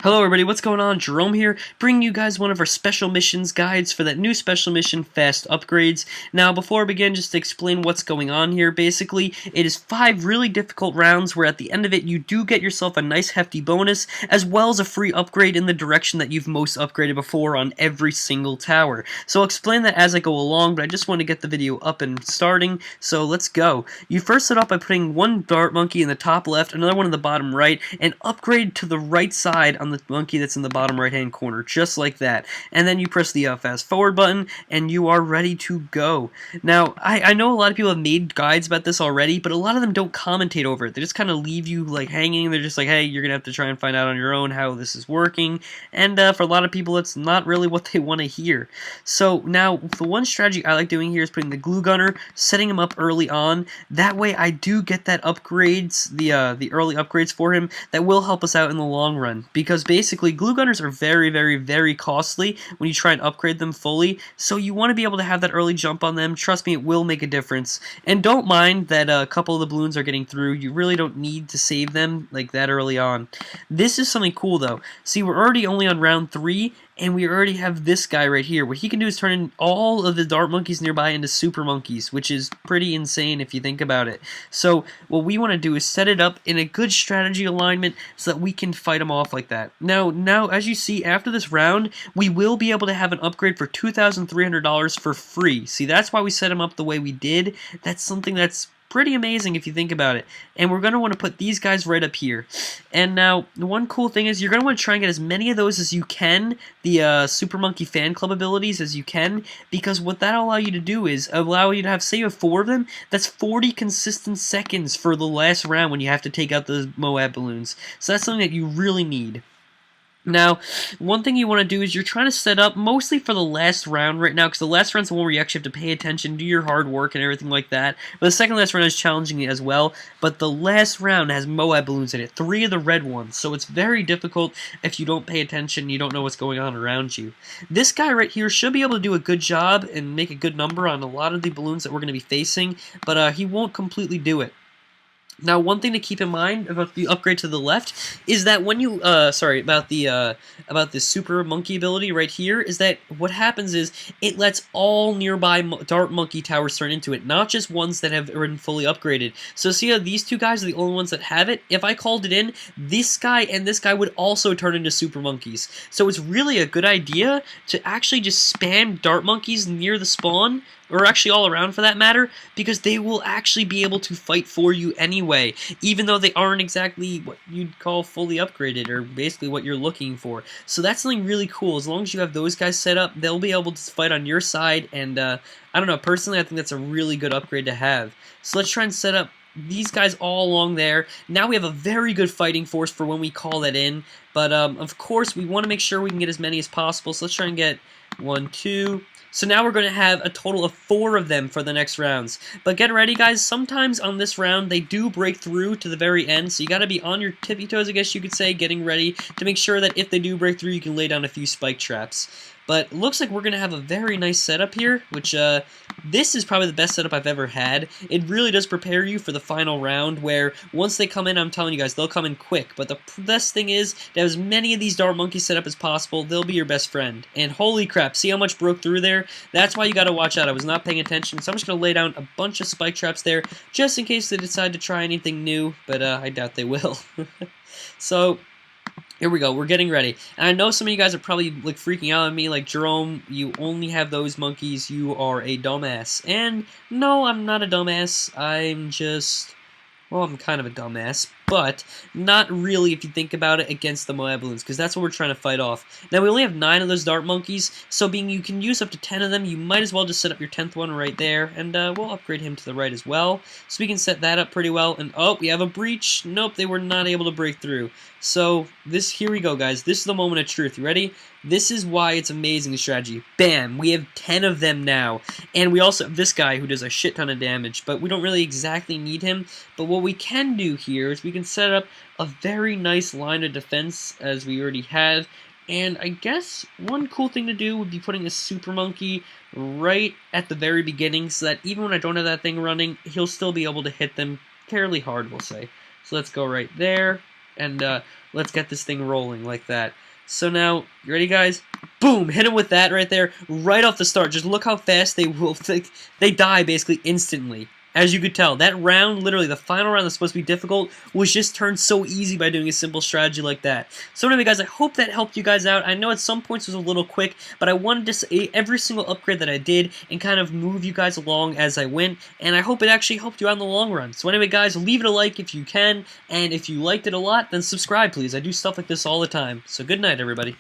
Hello everybody, what's going on? Jerome here, bringing you guys one of our special missions guides for that new special mission, Fast Upgrades. Now, before I begin, just to explain what's going on here, basically, it is 5 really difficult rounds where at the end of it, you do get yourself a nice hefty bonus, as well as a free upgrade in the direction that you've most upgraded before on every single tower. So I'll explain that as I go along, but I just want to get the video up and starting, so let's go. You first start off by putting one dart monkey in the top left, another one in the bottom right, and upgrade to the right side on the monkey that's in the bottom right hand corner, just like that. And then you press the fast forward button and you are ready to go. Now, I know a lot of people have made guides about this already, but a lot of them don't commentate over it. They just kind of leave you like hanging. They're just like, hey, you're gonna have to try and find out on your own how this is working. And for a lot of people, it's not really what they want to hear. So now, the one strategy I like doing here is putting the glue gunner, setting him up early on. That way I do get that upgrades, the early upgrades for him that will help us out in the long run. Because basically, glue gunners are very costly when you try and upgrade them fully, so you want to be able to have that early jump on them. Trust me, it will make a difference. And don't mind that a couple of the balloons are getting through. You really don't need to save them like that early on. This is something cool, though. See, we're already only on round 3, and we already have this guy right here. What he can do is turn in all of the dart monkeys nearby into super monkeys, which is pretty insane if you think about it. So what we want to do is set it up in a good strategy alignment so that we can fight them off like that. Now, as you see, after this round, we will be able to have an upgrade for $2,300 for free. See, that's why we set him up the way we did. That's something that's pretty amazing if you think about it. And we're going to want to put these guys right up here. And now, the one cool thing is you're going to want to try and get as many of those as you can, the Super Monkey Fan Club abilities as you can, because what that'll allow you to do is allow you to have, say you have 4 of them, that's 40 consistent seconds for the last round when you have to take out the Moab balloons. So that's something that you really need. Now, one thing you want to do is you're trying to set up mostly for the last round right now, because the last round's the one where you actually have to pay attention, do your hard work and everything like that. But the second last round is challenging as well, but the last round has Moab balloons in it, 3 of the red ones, so it's very difficult if you don't pay attention, you don't know what's going on around you. This guy right here should be able to do a good job and make a good number on a lot of the balloons that we're going to be facing, but he won't completely do it. Now, one thing to keep in mind about the upgrade to the left is that when you, about the super monkey ability right here, is that what happens is it lets all nearby dart monkey towers turn into it, not just ones that have been fully upgraded. So see how these 2 guys are the only ones that have it? If I called it in, this guy and this guy would also turn into super monkeys. So it's really a good idea to actually just spam dart monkeys near the spawn, or actually all around for that matter, because they will actually be able to fight for you anyway, even though they aren't exactly what you'd call fully upgraded, or basically what you're looking for. So that's something really cool. As long as you have those guys set up, they'll be able to fight on your side, and I don't know, personally I think that's a really good upgrade to have. So let's try and set up these guys all along there. Now we have a very good fighting force for when we call that in, but of course we want to make sure we can get as many as possible, so let's try and get 1, 2... So now we're going to have a total of 4 of them for the next rounds. But get ready, guys. Sometimes on this round, they do break through to the very end, so you got to be on your tippy toes, I guess you could say, getting ready to make sure that if they do break through, you can lay down a few spike traps. But looks like we're going to have a very nice setup here, which this is probably the best setup I've ever had. It really does prepare you for the final round, where once they come in, I'm telling you guys, they'll come in quick. But the best thing is to have as many of these dart monkeys set up as possible. They'll be your best friend. And holy crap, see how much broke through there? That's why you got to watch out. I was not paying attention, so I'm just going to lay down a bunch of spike traps there, just in case they decide to try anything new, but I doubt they will. So here we go, we're getting ready. And I know some of you guys are probably like freaking out on me, like, Jerome, you only have those monkeys, you are a dumbass. And no, I'm not a dumbass, I'm just, well, I'm kind of a dumbass, but not really if you think about it against the Moab balloons, because that's what we're trying to fight off. Now, we only have 9 of those dart monkeys, so being you can use up to 10 of them, you might as well just set up your 10th one right there, and we'll upgrade him to the right as well. So we can set that up pretty well, and oh, we have a breach. Nope, they were not able to break through. So here we go, guys. This is the moment of truth. You ready? This is why it's amazing, the strategy. Bam! We have 10 of them now. And we also have this guy who does a shit ton of damage, but we don't really exactly need him. But what we can do here is we can set up a very nice line of defense, as we already have. And I guess one cool thing to do would be putting a super monkey right at the very beginning, so that even when I don't have that thing running, he'll still be able to hit them fairly hard, we'll say. So let's go right there. And let's get this thing rolling like that. So now, you ready, guys? Boom! Hit him with that right there, right off the start. Just look how fast they will. They die basically instantly. As you could tell, that round, literally the final round that's supposed to be difficult, was just turned so easy by doing a simple strategy like that. So anyway, guys, I hope that helped you guys out. I know at some points it was a little quick, but I wanted to say every single upgrade that I did and kind of move you guys along as I went, and I hope it actually helped you out in the long run. So anyway, guys, leave it a like if you can, and if you liked it a lot, then subscribe, please. I do stuff like this all the time. So good night, everybody.